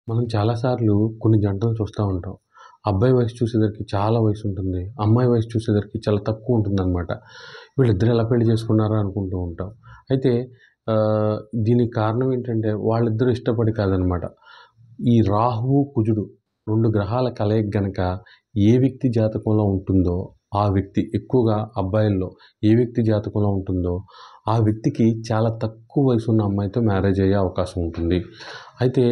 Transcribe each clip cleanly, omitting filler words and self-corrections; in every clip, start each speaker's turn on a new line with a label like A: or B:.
A: మనం చాలాసార్లు కొన్ని జంటలు చూస్తూ ఉంటాం. అబ్బాయి వయసు చూసేసరికి చాలా వయసు ఉంటుంది. అమ్మాయి వయసు చూసేసరికి చాలా తక్కువ ఉంటుందన్నమాట. వీళ్ళిద్దరు ఎలా పెళ్లి చేసుకున్నారా అనుకుంటూ ఉంటాం. అయితే దీనికి కారణం ఏంటంటే వాళ్ళిద్దరూ ఇష్టపడి కాదనమాట. ఈ రాహువు, కుజుడు 2 గ్రహాల కలయిక గనక ఏ వ్యక్తి జాతకంలో ఉంటుందో, ఆ వ్యక్తి ఎక్కువగా అబ్బాయిల్లో ఏ వ్యక్తి జాతకంలో ఉంటుందో, ఆ వ్యక్తికి చాలా తక్కువ వయసున్న అమ్మాయితో మ్యారేజ్ అయ్యే అవకాశం ఉంటుంది. అయితే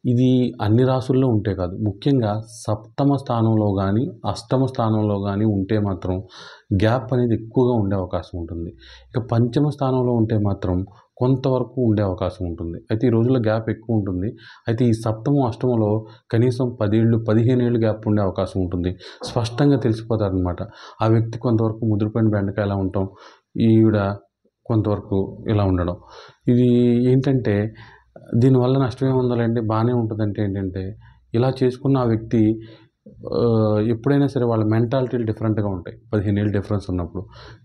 A: ఇది అన్ని రాసుల్లో ఉంటే కాదు. ముఖ్యంగా సప్తమ స్థానంలో గానీ, అష్టమ స్థానంలో గానీ ఉంటే మాత్రం గ్యాప్ అనేది ఎక్కువగా ఉండే అవకాశం ఉంటుంది. ఇక పంచమ స్థానంలో ఉంటే మాత్రం కొంతవరకు ఉండే అవకాశం ఉంటుంది. అయితే ఈ రోజుల్లో గ్యాప్ ఎక్కువ ఉంటుంది. అయితే ఈ సప్తమం, అష్టమంలో కనీసం 10 ఏళ్ళు, 15 ఏళ్ళు గ్యాప్ ఉండే అవకాశం ఉంటుంది. స్పష్టంగా తెలిసిపోతారనమాట. ఆ వ్యక్తి కొంతవరకు ముదిరిపోయిన బెండకాయలా ఉండటం, ఈవిడ కొంతవరకు ఇలా ఉండడం. ఇది ఏంటంటే దీనివల్ల నష్టం ఏముందిలేండి, బాగానే ఉంటదంటే ఏంటంటే, ఇలా చేసుకున్న ఆ వ్యక్తి ఎప్పుడైనా సరే వాళ్ళ మెంటాలిటీలు డిఫరెంట్‌గా ఉంటాయి. 15 ఏళ్ళు డిఫరెన్స్ ఉన్నప్పుడు.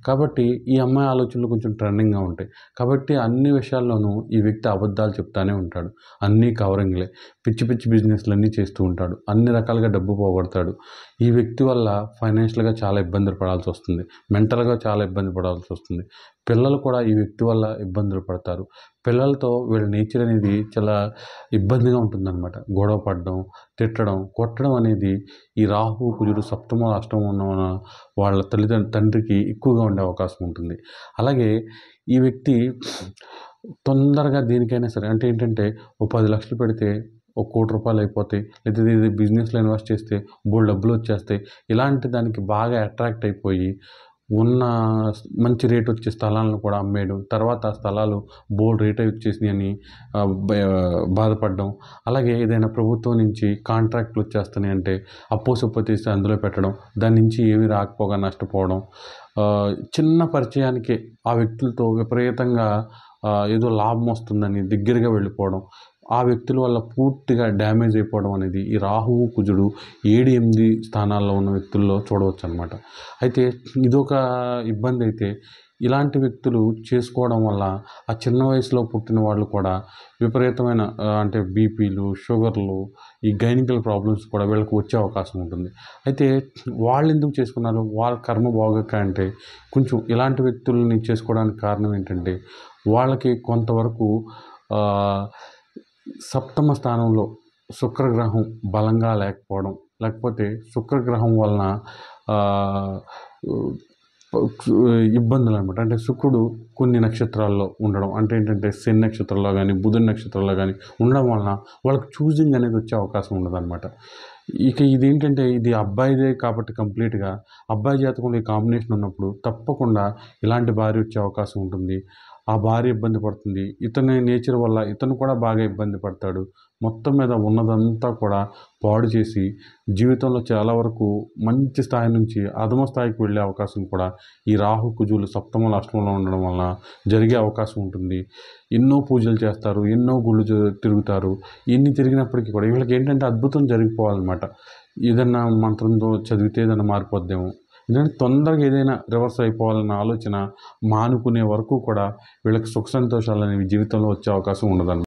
A: కాబట్టి ఈ అమ్మాయి ఆలోచనలు కొంచెం ట్రెండింగ్‌గా ఉంటాయి. కాబట్టి అన్ని విషయాల్లోనూ ఈ వ్యక్తి అబద్ధాలు చెప్తానే ఉంటాడు. అన్నీ కవరింగ్‌లే. పిచ్చి పిచ్చి బిజినెస్‌లన్నీ చేస్తూ ఉంటాడు. అన్ని రకాలుగా డబ్బు పోగొడతాడు. ఈ వ్యక్తి వల్ల ఫైనాన్షియల్‌గా చాలా ఇబ్బందులు పడాల్సొస్తుంది. మెంటల్‌గా చాలా ఇబ్బంది పడాల్సొస్తుంది. పిల్లలు కూడా ఈ వ్యక్తి వల్ల ఇబ్బందులు పడతారు. పిల్లలతో వీళ్ళ నేచర్ అనేది చాలా ఇబ్బందిగా ఉంటుందన్నమాట. గొడవ పడడం, తిట్టడం, కొట్టడం అనేది ఈ రాహు, కుజుడు సప్తమ, అష్టమం ఉన్న వాళ్ళ తండ్రికి ఎక్కువగా ఉండే అవకాశం ఉంటుంది. అలాగే ఈ వ్యక్తి తొందరగా దేనికైనా సరే అంటే ఏంటంటే ఓ 10,00,000 పెడితే ఒక రూ. 1,00,00,000 అయిపోతాయి. లేదా ఇది బిజినెస్‌లో ఇన్వెస్ట్ చేస్తే బోలెడు డబ్బులొచ్చేస్తాయి. ఇలాంటి దానికి బాగా అట్రాక్ట్ అయిపోయి ఉన్న మంచి రేట్ వచ్చే స్థలాలను కూడా అమ్మేయడం. తర్వాత ఆ స్థలాలు బోలెడు రేట్ వచ్చేసినాయని బాధపడడం. అలాగే ఏదైనా ప్రభుత్వం నుంచి కాంట్రాక్ట్‌లు వచ్చేస్తున్నాయి అంటే అప్పో సప్పో తీసి అందులో పెట్టడం. దాని నుంచి ఏమీ రాకపోగా నష్టపోవడం. చిన్న పరిచయానికే ఆ వ్యక్తులతో విపరీతంగా ఏదో లాభం వస్తుందని దగ్గరగా వెళ్ళిపోవడం. ఆ వ్యక్తుల వల్ల పూర్తిగా డ్యామేజ్ అయిపోవడం అనేది ఈ రాహువు, కుజుడు 7, 8 స్థానాల్లో ఉన్న వ్యక్తుల్లో చూడవచ్చనమాట. అయితే ఇదొక ఇబ్బందైతే ఇలాంటి వ్యక్తులు చేసుకోవడం వల్ల ఆ చిన్న వయసులో పుట్టిన వాళ్ళు కూడా విపరీతమైన అంటే బీపీలు, షుగర్లు, ఈ గైనికల్ ప్రాబ్లమ్స్ కూడా వీళ్ళకి వచ్చే అవకాశం ఉంటుంది. అయితే వాళ్ళెందుకు చేసుకున్నారు? వాళ్ళ కర్మ బాగోక అంటే కొంచెం ఇలాంటి వ్యక్తులని చేసుకోవడానికి కారణం ఏంటంటే వాళ్ళకి కొంతవరకు సప్తమ స్థానంలో శుక్రగ్రహం బలంగా లేకపోవడం, లేకపోతే శుక్రగ్రహం వలన ఇబ్బందులనమాట. అంటే శుక్రుడు కొన్ని నక్షత్రాల్లో ఉండడం. అంటే ఏంటంటే శని నక్షత్రంలో గానీ, బుధుని నక్షత్రంలో గానీ ఉండడం వలన వాళ్ళకి చూజింగ్ అనేది వచ్చే అవకాశం ఉండదనమాట. ఇక ఇదేంటంటే ఇది అబ్బాయిదే కాబట్టి కంప్లీట్‌గా అబ్బాయి జాతకంలో ఈ కాంబినేషన్ ఉన్నప్పుడు తప్పకుండా ఇలాంటి భార్య వచ్చే అవకాశం ఉంటుంది. ఆ భార్య ఇబ్బంది పడుతుంది. ఇతని నేచర్ వల్ల ఇతను కూడా బాగా ఇబ్బంది పడతాడు. మొత్తం మీద ఉన్నదంతా కూడా పాడు చేసి జీవితంలో చాలా వరకు మంచి స్థాయి నుంచి అధమ స్థాయికి వెళ్ళే అవకాశం కూడా ఈ రాహు, కుజులు సప్తమంలో, అష్టమంలో ఉండడం వలన జరిగే అవకాశం ఉంటుంది. ఎన్నో పూజలు చేస్తారు. ఎన్నో గుళ్ళు తిరుగుతారు. ఎన్ని తిరిగినప్పటికీ కూడా వీళ్ళకేంటంటే అద్భుతం జరిగిపోవాలన్నమాట. ఏదన్నా మంత్రంతో చదివితే ఏదైనా మారిపోద్దేమో. ఎందుకంటే తొందరగా ఏదైనా రివర్స్ అయిపోవాలన్న ఆలోచన మానుకునే వరకు కూడా వీళ్ళకి సుఖ సంతోషాలనేవి జీవితంలో వచ్చే అవకాశం ఉండదన్నమాట.